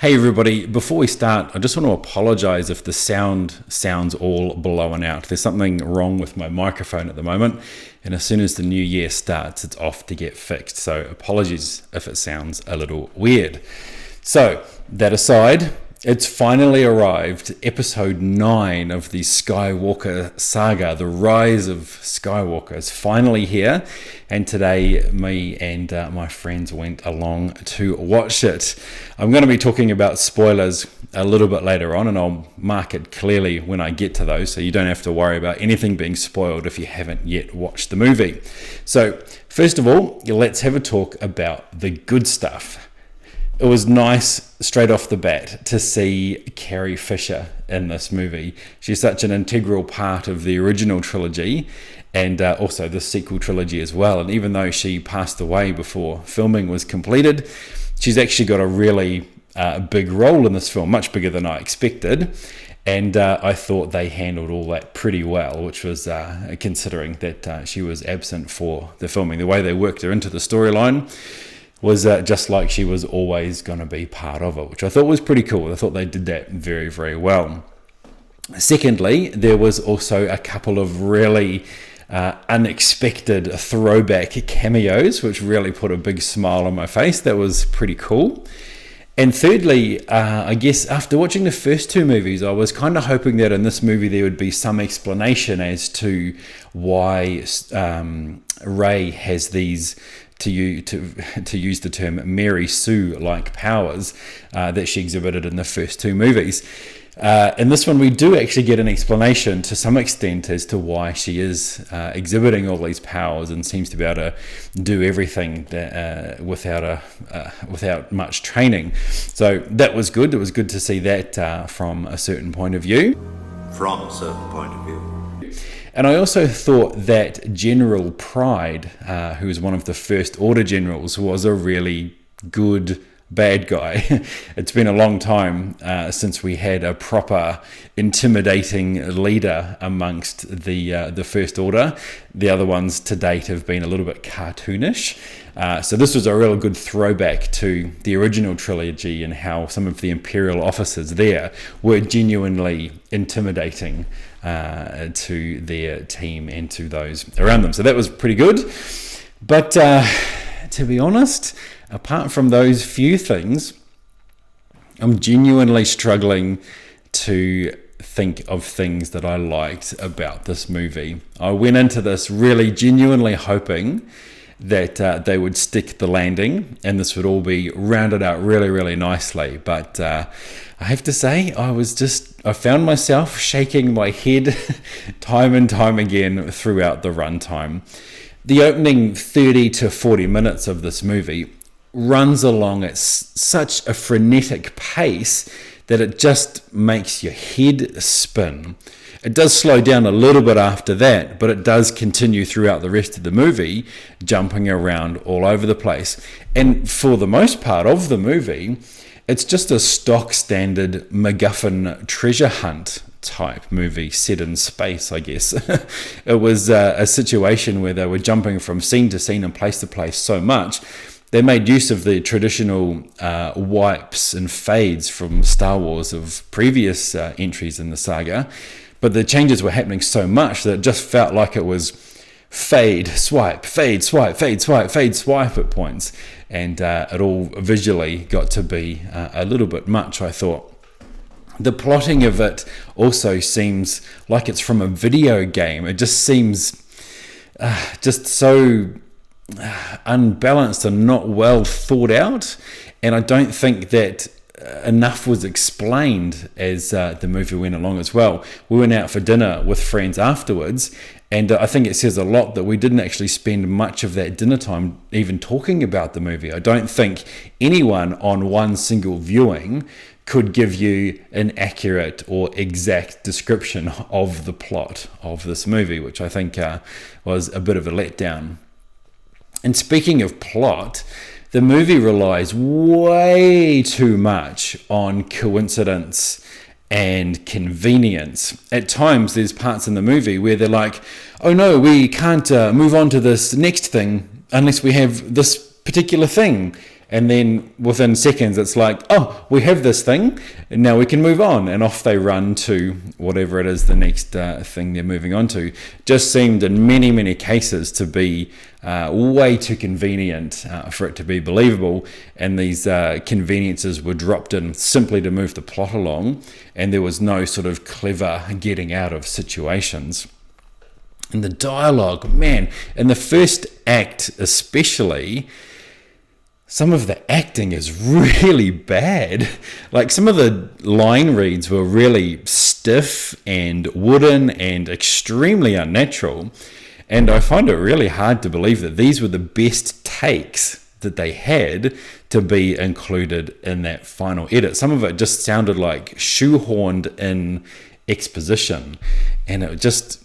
Hey everybody, before we start, I just want to apologize if the sound sounds all blown out. There's something wrong with my microphone at the moment, and as soon as the new year starts, it's off to get fixed. So apologies if it sounds a little weird. So, that aside, it's finally arrived, episode 9 of the Skywalker saga. The Rise of Skywalker is finally here, and today me and my friends went along to watch it. I'm going to be talking about spoilers a little bit later on, and I'll mark it clearly when I get to those, so you don't have to worry about anything being spoiled if you haven't yet watched the movie. So, first of all, let's have a talk about the good stuff. It was nice straight off the bat to see Carrie Fisher in this movie. She's such an integral part of the original trilogy and also the sequel trilogy as well. And even though she passed away before filming was completed, she's actually got a really big role in this film, much bigger than I expected. And I thought they handled all that pretty well, which was considering that she was absent for the filming. The way they worked her into the storyline was just like she was always going to be part of it, which I thought was pretty cool. I thought they did that very, very well. Secondly, there was also a couple of really unexpected throwback cameos, which really put a big smile on my face. That was pretty cool. And thirdly, I guess after watching the first two movies, I was kind of hoping that in this movie there would be some explanation as to why Rey has these, to use the term Mary Sue-like powers that she exhibited in the first two movies. In this one, we do actually get an explanation to some extent as to why she is exhibiting all these powers and seems to be able to do everything that, without much training. So that was good. It was good to see that from a certain point of view. From a certain point of view. And I also thought that General Pride, who was one of the First Order generals, was a really good bad guy. It's been a long time since we had a proper intimidating leader amongst the First Order. The other ones to date have been a little bit cartoonish. So this was a real good throwback to the original trilogy and how some of the Imperial officers there were genuinely intimidating to their team and to those around them. So that was pretty good. But to be honest, apart from those few things, I'm genuinely struggling to think of things that I liked about this movie. I went into this really genuinely hoping that they would stick the landing and this would all be rounded out really, really nicely. But I have to say, I found myself shaking my head time and time again throughout the runtime. The opening 30 to 40 minutes of this movie runs along at such a frenetic pace that it just makes your head spin. It does slow down a little bit after that, but it does continue throughout the rest of the movie, jumping around all over the place. And for the most part of the movie, it's just a stock standard MacGuffin treasure hunt type movie set in space, I guess. It was a situation where they were jumping from scene to scene and place to place so much. They made use of the traditional wipes and fades from Star Wars of previous entries in the saga, but the changes were happening so much that it just felt like it was fade, swipe, fade, swipe, fade, swipe, fade, swipe at points. And it all visually got to be a little bit much, I thought. The plotting of it also seems like it's from a video game. It just seems just so unbalanced and not well thought out. And I don't think that enough was explained as the movie went along as well. We went out for dinner with friends afterwards, and I think it says a lot that we didn't actually spend much of that dinner time even talking about the movie. I don't think anyone on one single viewing could give you an accurate or exact description of the plot of this movie, which I think was a bit of a letdown. And speaking of plot, the movie relies way too much on coincidence and convenience. At times, there's parts in the movie where they're like, oh no, we can't move on to this next thing unless we have this particular thing. And then within seconds, it's like, oh, we have this thing, and now we can move on. And off they run to whatever it is the next thing they're moving on to. Just seemed in many, many cases to be way too convenient for it to be believable. And these conveniences were dropped in simply to move the plot along. And there was no sort of clever getting out of situations. And the dialogue, man, in the first act especially, some of the acting is really bad. Like some of the line reads were really stiff and wooden and extremely unnatural. And I find it really hard to believe that these were the best takes that they had to be included in that final edit. Some of it just sounded like shoehorned in exposition, and it just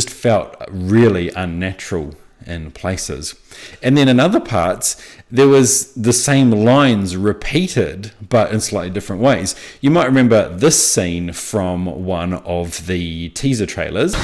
felt really unnatural in places. And then in other parts, there was the same lines repeated, but in slightly different ways. You might remember this scene from one of the teaser trailers.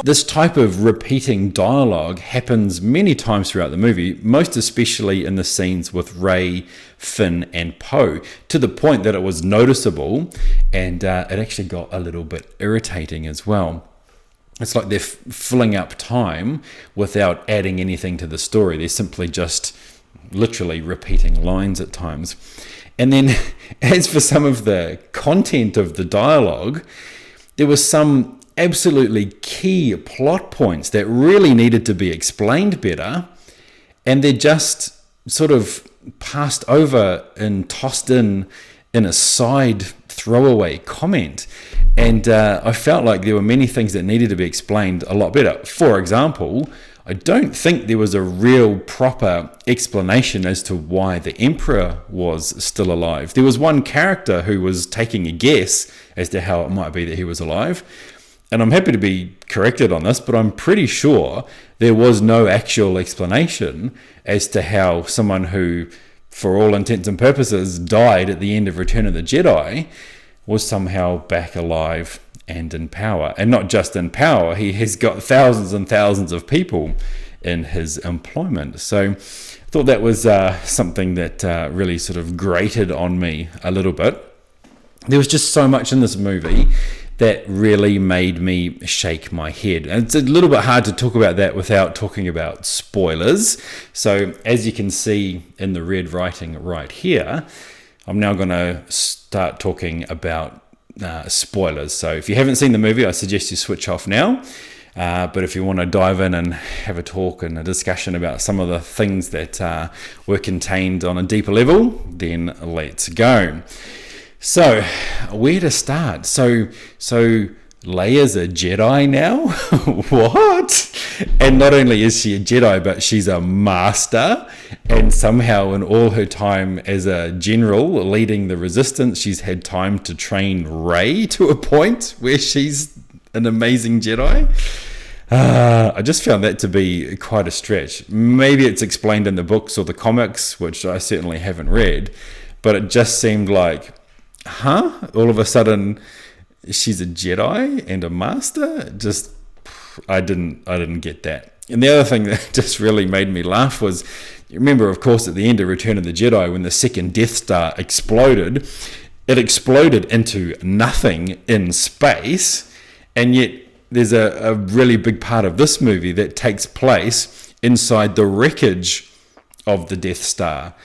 This type of repeating dialogue happens many times throughout the movie, most especially in the scenes with Rey, Finn, and Poe, to the point that it was noticeable, and it actually got a little bit irritating as well. It's like they're filling up time without adding anything to the story. They're simply just literally repeating lines at times. And then as for some of the content of the dialogue, there was some absolutely key plot points that really needed to be explained better, and they're just sort of passed over and tossed in a side throwaway comment. And I felt like there were many things that needed to be explained a lot better. For example, I don't think there was a real proper explanation as to why the Emperor was still alive. There was one character who was taking a guess as to how it might be that he was alive. And I'm happy to be corrected on this, but I'm pretty sure there was no actual explanation as to how someone who, for all intents and purposes, died at the end of Return of the Jedi was somehow back alive and in power. And not just in power, he has got thousands and thousands of people in his employment. So I thought that was something that really sort of grated on me a little bit. There was just so much in this movie that really made me shake my head. And it's a little bit hard to talk about that without talking about spoilers. So as you can see in the red writing right here, I'm now going to start talking about spoilers. So if you haven't seen the movie, I suggest you switch off now. But if you want to dive in and have a talk and a discussion about some of the things that were contained on a deeper level, then let's go. So, where to start? So Leia's a Jedi now? What? And not only is she a Jedi, but she's a master. And somehow in all her time as a general leading the resistance, she's had time to train Rey to a point where she's an amazing Jedi. I just found that to be quite a stretch. Maybe it's explained in the books or the comics, which I certainly haven't read. But it just seemed like, all of a sudden she's a Jedi and a master. Just I didn't get that. And the other thing that just really made me laugh was, you remember, of course, at the end of Return of the Jedi, when the second Death Star exploded, it exploded into nothing in space, and yet there's a really big part of this movie that takes place inside the wreckage of the Death Star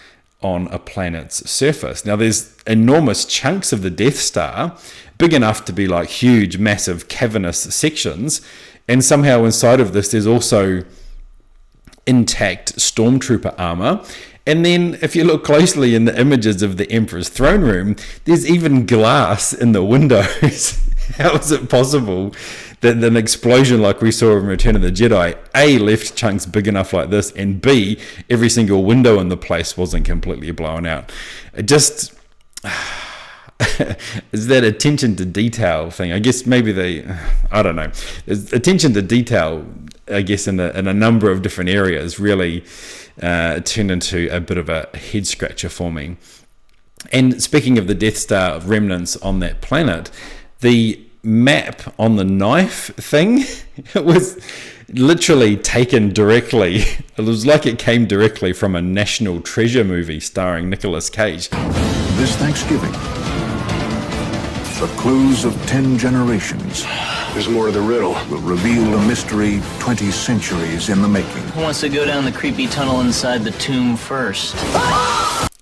on a planet's surface. Now, there's enormous chunks of the Death Star, big enough to be like huge, massive, cavernous sections, and somehow inside of this, there's also intact stormtrooper armor. And then if you look closely in the images of the Emperor's throne room, there's even glass in the windows. How is it possible that an explosion like we saw in Return of the Jedi, A, left chunks big enough like this, and B, every single window in the place wasn't completely blown out? It just is that attention to detail thing. I guess maybe I don't know. There's attention to detail, I guess, in a number of different areas really turned into a bit of a head scratcher for me. And speaking of the Death Star remnants on that planet, the map on the knife thing, it was literally taken directly. It was like it came directly from a National Treasure movie starring Nicolas Cage. This Thanksgiving, the clues of 10 generations. There's more to the riddle. Will reveal a mystery 20 centuries in the making. Who wants to go down the creepy tunnel inside the tomb first?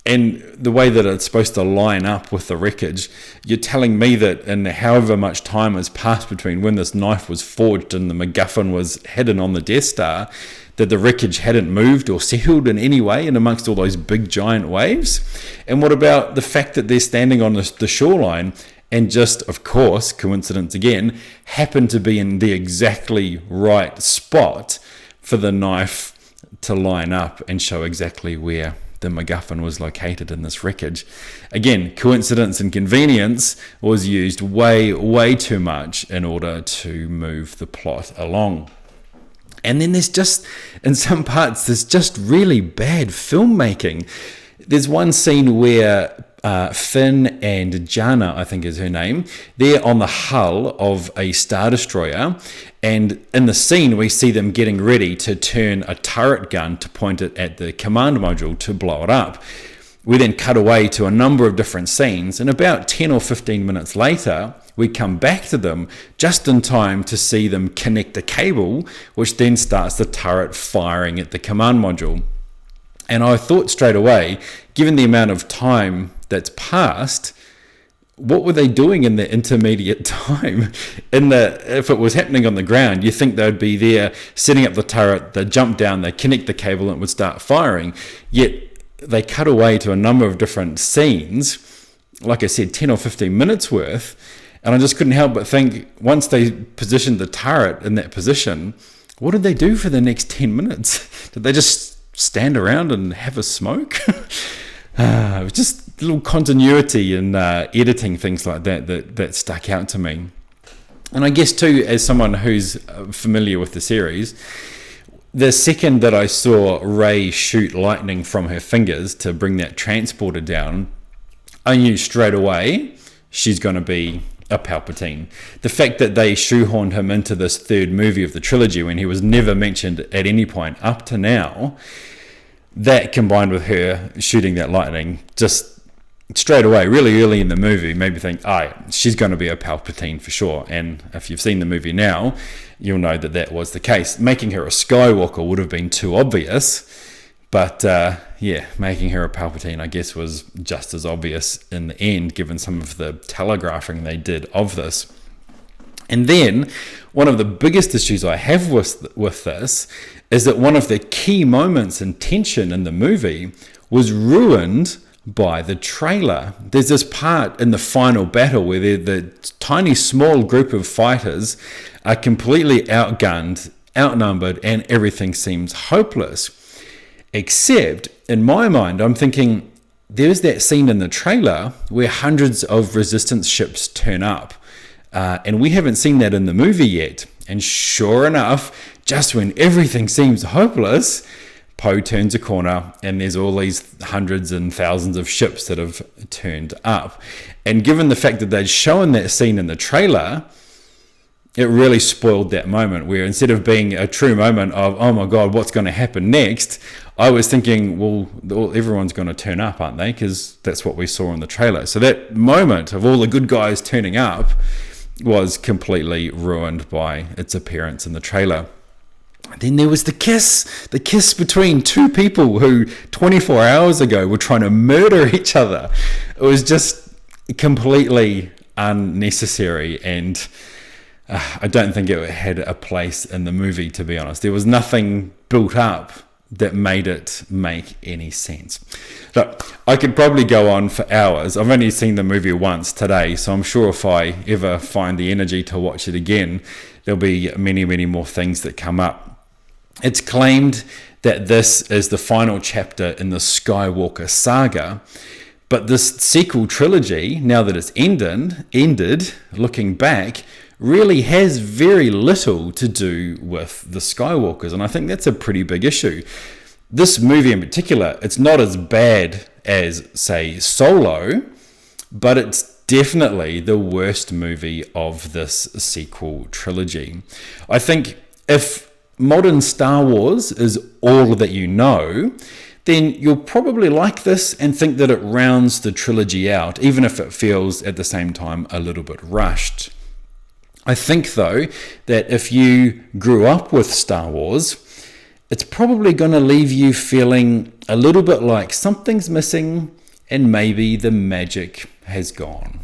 And the way that it's supposed to line up with the wreckage, you're telling me that in however much time has passed between when this knife was forged and the MacGuffin was hidden on the Death Star, that the wreckage hadn't moved or settled in any way in amongst all those big giant waves? And what about the fact that they're standing on the shoreline and just, of course, coincidence again, happen to be in the exactly right spot for the knife to line up and show exactly where the MacGuffin was located in this wreckage? Again, coincidence and convenience was used way, way too much in order to move the plot along. And then there's just, in some parts, there's just really bad filmmaking. There's one scene where Finn and Jana, I think is her name, they're on the hull of a Star Destroyer, and in the scene we see them getting ready to turn a turret gun to point it at the command module to blow it up. We then cut away to a number of different scenes, and about 10 or 15 minutes later we come back to them just in time to see them connect a cable, which then starts the turret firing at the command module. And I thought straight away, given the amount of time that's passed, what were they doing in the intermediate time? If it was happening on the ground, you think they'd be there setting up the turret, they'd jump down, they'd connect the cable and it would start firing. Yet they cut away to a number of different scenes, like I said, 10 or 15 minutes worth. And I just couldn't help but think, once they positioned the turret in that position, what did they do for the next 10 minutes? Did they just stand around and have a smoke? It was just little continuity and editing things like that stuck out to me. And I guess too, as someone who's familiar with the series, the second that I saw Rey shoot lightning from her fingers to bring that transporter down, I knew straight away she's going to be a Palpatine. The fact that they shoehorned him into this third movie of the trilogy when he was never mentioned at any point up to now, that combined with her shooting that lightning, just straight away, really early in the movie, made me think, she's going to be a Palpatine for sure. And if you've seen the movie now, you'll know that that was the case. Making her a Skywalker would have been too obvious, but making her a Palpatine, I guess, was just as obvious in the end, given some of the telegraphing they did of this. And then, one of the biggest issues I have with this is that one of the key moments and tension in the movie was ruined by the trailer. There's this part in the final battle where the tiny small group of fighters are completely outgunned, outnumbered, and everything seems hopeless. Except, in my mind, I'm thinking, there's that scene in the trailer where hundreds of resistance ships turn up. And we haven't seen that in the movie yet. And sure enough, just when everything seems hopeless, Poe turns a corner and there's all these hundreds and thousands of ships that have turned up. And given the fact that they'd shown that scene in the trailer, it really spoiled that moment where instead of being a true moment of, oh my God, what's going to happen next? I was thinking, well, everyone's going to turn up, aren't they? Because that's what we saw in the trailer. So that moment of all the good guys turning up was completely ruined by its appearance in the trailer. Then there was the kiss between two people who 24 hours ago were trying to murder each other. It was just completely unnecessary, and I don't think it had a place in the movie, to be honest. There was nothing built up that made it make any sense. Look, I could probably go on for hours. I've only seen the movie once today, so I'm sure if I ever find the energy to watch it again, there'll be many, many more things that come up. It's claimed that this is the final chapter in the Skywalker saga, but this sequel trilogy, now that it's ended, looking back, really has very little to do with the Skywalkers, and I think that's a pretty big issue. This movie in particular, it's not as bad as, say, Solo, but it's definitely the worst movie of this sequel trilogy. I think if modern Star Wars is all that you know, then you'll probably like this and think that it rounds the trilogy out, even if it feels at the same time a little bit rushed. I think, though, that if you grew up with Star Wars, it's probably going to leave you feeling a little bit like something's missing and maybe the magic has gone.